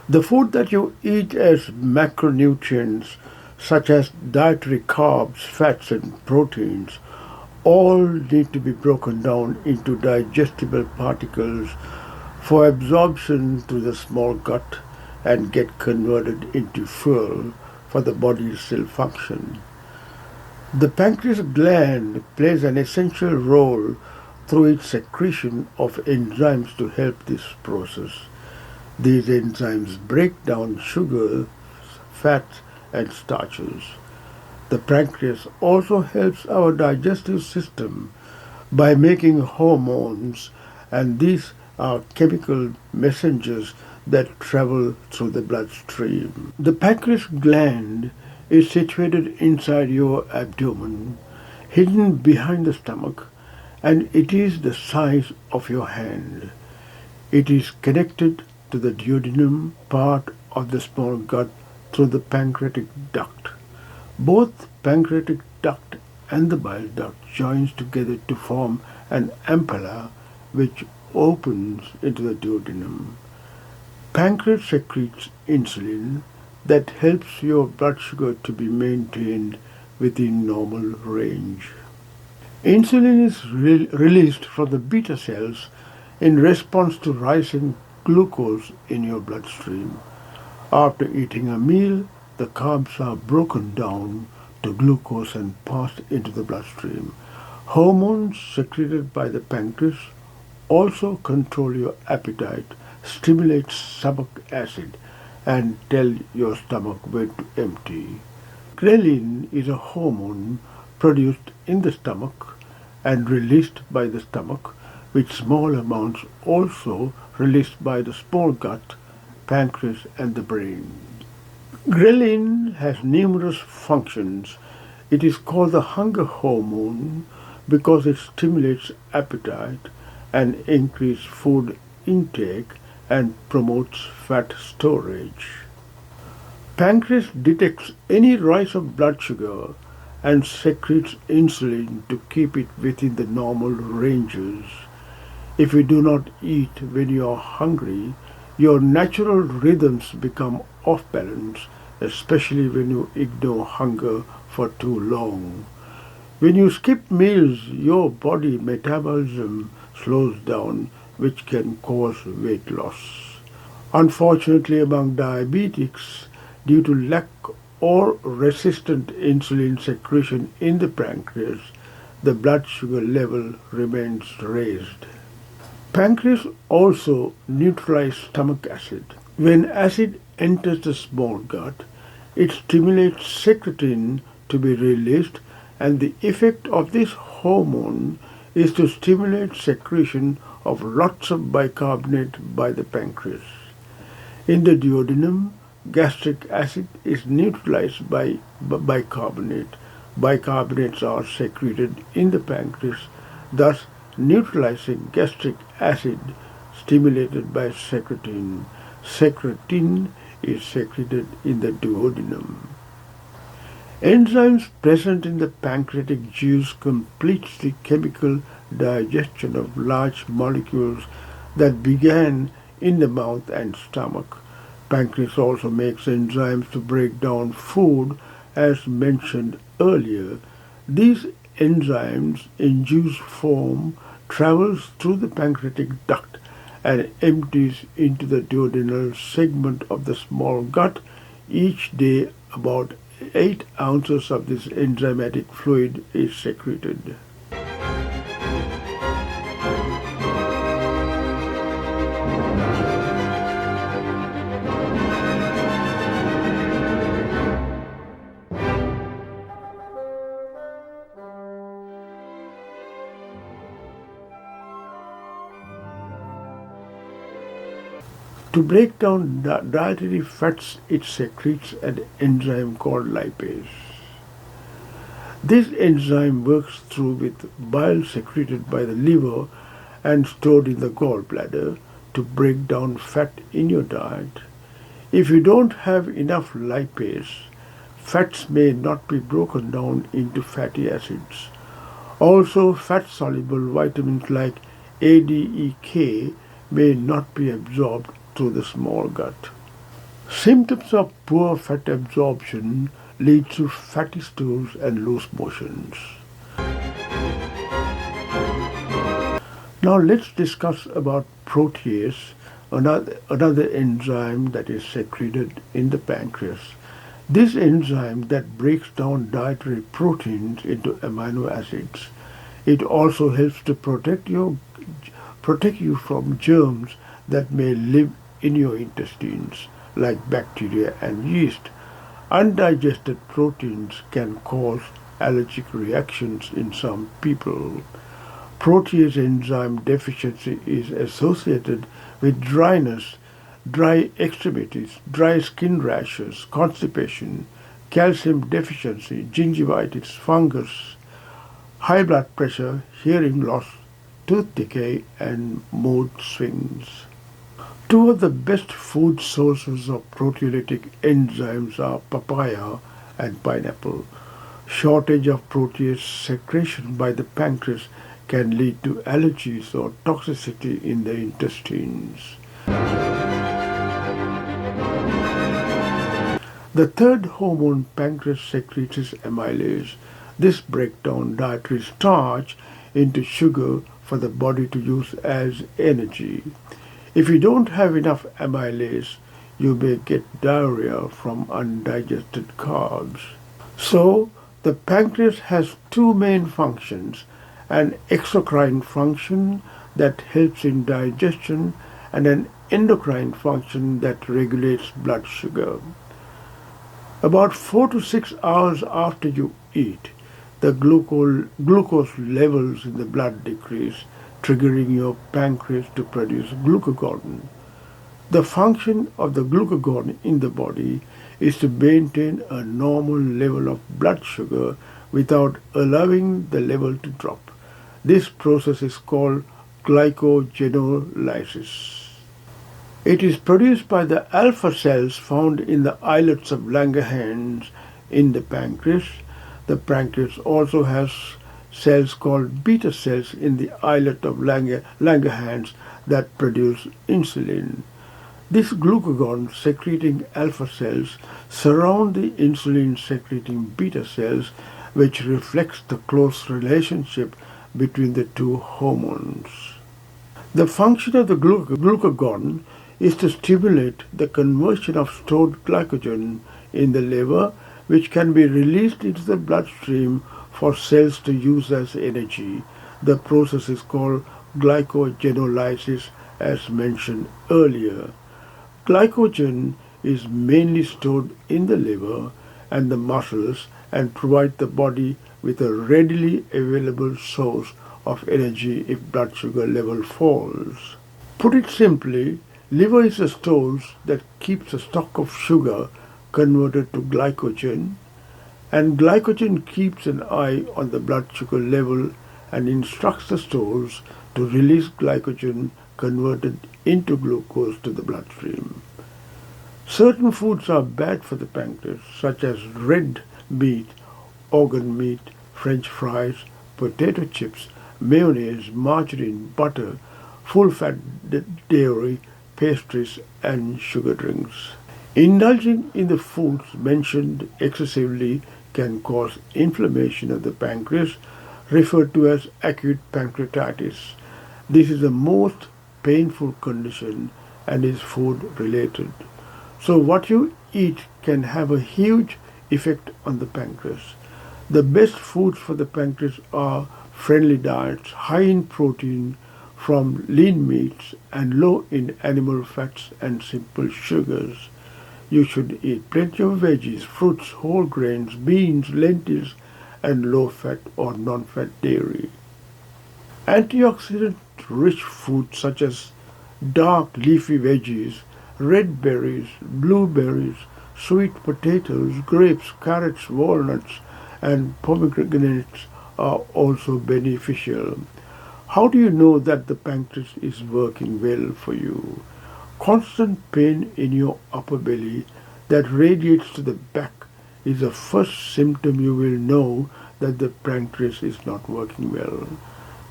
The food that you eat has macronutrients such as dietary carbs, fats, and proteins all need to be broken down into digestible particles for absorption through the small gut and get converted into fuel for the body's cell function. The pancreas gland plays an essential role through its secretion of enzymes to help this process. These enzymes break down sugars, fats, and starches. The pancreas also helps our digestive system by making hormones, and these are chemical messengers that travel through the bloodstream. The pancreas gland is situated inside your abdomen, hidden behind the stomach, and it is the size of your hand. It is connected to the duodenum part of the small gut through the pancreatic duct. Both pancreatic duct and the bile duct joins together to form an ampulla which opens into the duodenum. Pancreas secretes insulin that helps your blood sugar to be maintained within normal range. Insulin is released from the beta cells in response to rising glucose in your bloodstream. After eating a meal, the carbs are broken down to glucose and passed into the bloodstream. Hormones secreted by the pancreas also control your appetite, stimulate stomach acid, and tell your stomach when to empty. Ghrelin is a hormone produced in the stomach and released by the stomach, with small amounts also released by the small gut, pancreas, and the brain. Ghrelin has numerous functions. It is called the hunger hormone because it stimulates appetite and increases food intake and promotes fat storage. Pancreas detects any rise of blood sugar and secretes insulin to keep it within the normal ranges. If you do not eat when you are hungry, your natural rhythms become off balance, especially when you ignore hunger for too long. When you skip meals, your body metabolism slows down, which can cause weight loss. Unfortunately, among diabetics, due to lack or resistant insulin secretion in the pancreas, the blood sugar level remains raised. Pancreas also neutralizes stomach acid. When acid enters the small gut, it stimulates secretin to be released, and the effect of this hormone is to stimulate secretion of lots of bicarbonate by the pancreas. In the duodenum, gastric acid is neutralized by bicarbonate. Bicarbonates are secreted in the pancreas, thus neutralizing gastric acid stimulated by secretin. Secretin is secreted in the duodenum. Enzymes present in the pancreatic juice completes the chemical digestion of large molecules that began in the mouth and stomach. Pancreas also makes enzymes to break down food as mentioned earlier. These enzymes in juice form travels through the pancreatic duct and empties into the duodenal segment of the small gut. Each day about 8 ounces of this enzymatic fluid is secreted. To break down dietary fats, it secretes an enzyme called lipase. This enzyme works through with bile secreted by the liver and stored in the gallbladder to break down fat in your diet. If you don't have enough lipase, fats may not be broken down into fatty acids. Also, fat-soluble vitamins like A, D, E, K may not be absorbed through the small gut. Symptoms of poor fat absorption lead to fatty stools and loose motions. Now let's discuss about protease, another enzyme that is secreted in the pancreas. This enzyme that breaks down dietary proteins into amino acids. It also helps to protect you from germs that may live in your intestines, like bacteria and yeast. Undigested proteins can cause allergic reactions in some people. Protease enzyme deficiency is associated with dryness, dry extremities, dry skin rashes, constipation, calcium deficiency, gingivitis, fungus, high blood pressure, hearing loss, tooth decay, and mood swings. Two of the best food sources of proteolytic enzymes are papaya and pineapple. Shortage of protease secretion by the pancreas can lead to allergies or toxicity in the intestines. The third hormone pancreas secretes is amylase. This breaks down dietary starch into sugar for the body to use as energy. If you don't have enough amylase, you may get diarrhea from undigested carbs. So, the pancreas has two main functions: an exocrine function that helps in digestion and an endocrine function that regulates blood sugar. About 4 to 6 hours after you eat, the glucose levels in the blood decrease, triggering your pancreas to produce glucagon. The function of the glucagon in the body is to maintain a normal level of blood sugar without allowing the level to drop. This process is called glycogenolysis. It is produced by the alpha cells found in the islets of Langerhans in the pancreas. The pancreas also has cells called beta cells in the islet of Langerhans that produce insulin. These glucagon secreting alpha cells surround the insulin secreting beta cells, which reflects the close relationship between the two hormones. The function of the glucagon is to stimulate the conversion of stored glycogen in the liver, which can be released into the bloodstream for cells to use as energy. The process is called glycogenolysis, as mentioned earlier. Glycogen is mainly stored in the liver and the muscles and provides the body with a readily available source of energy if blood sugar level falls. Put it simply, liver is a stores that keeps a stock of sugar converted to glycogen, and glycogen keeps an eye on the blood sugar level and instructs the stores to release glycogen converted into glucose to the bloodstream. Certain foods are bad for the pancreas, such as red meat, organ meat, French fries, potato chips, mayonnaise, margarine, butter, full-fat dairy, pastries, and sugar drinks. Indulging in the foods mentioned excessively can cause inflammation of the pancreas, referred to as acute pancreatitis. This is the most painful condition and is food related. So what you eat can have a huge effect on the pancreas. The best foods for the pancreas are friendly diets, high in protein from lean meats and low in animal fats and simple sugars. You should eat plenty of veggies, fruits, whole grains, beans, lentils, and low-fat or non-fat dairy. Antioxidant-rich foods such as dark leafy veggies, red berries, blueberries, sweet potatoes, grapes, carrots, walnuts, and pomegranates are also beneficial. How do you know that the pancreas is working well for you? Constant pain in your upper belly that radiates to the back is the first symptom you will know that the pancreas is not working well.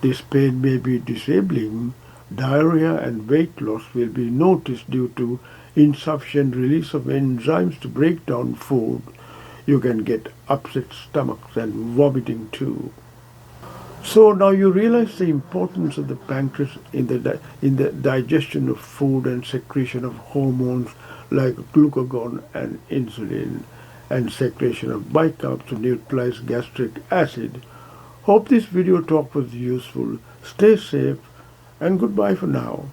This pain may be disabling. Diarrhea and weight loss will be noticed due to insufficient release of enzymes to break down food, you can get upset stomachs and vomiting too. So now you realize the importance of the pancreas in the digestion of food and secretion of hormones like glucagon and insulin, and secretion of bicarbs to neutralize gastric acid. Hope this video talk was useful. Stay safe and goodbye for now.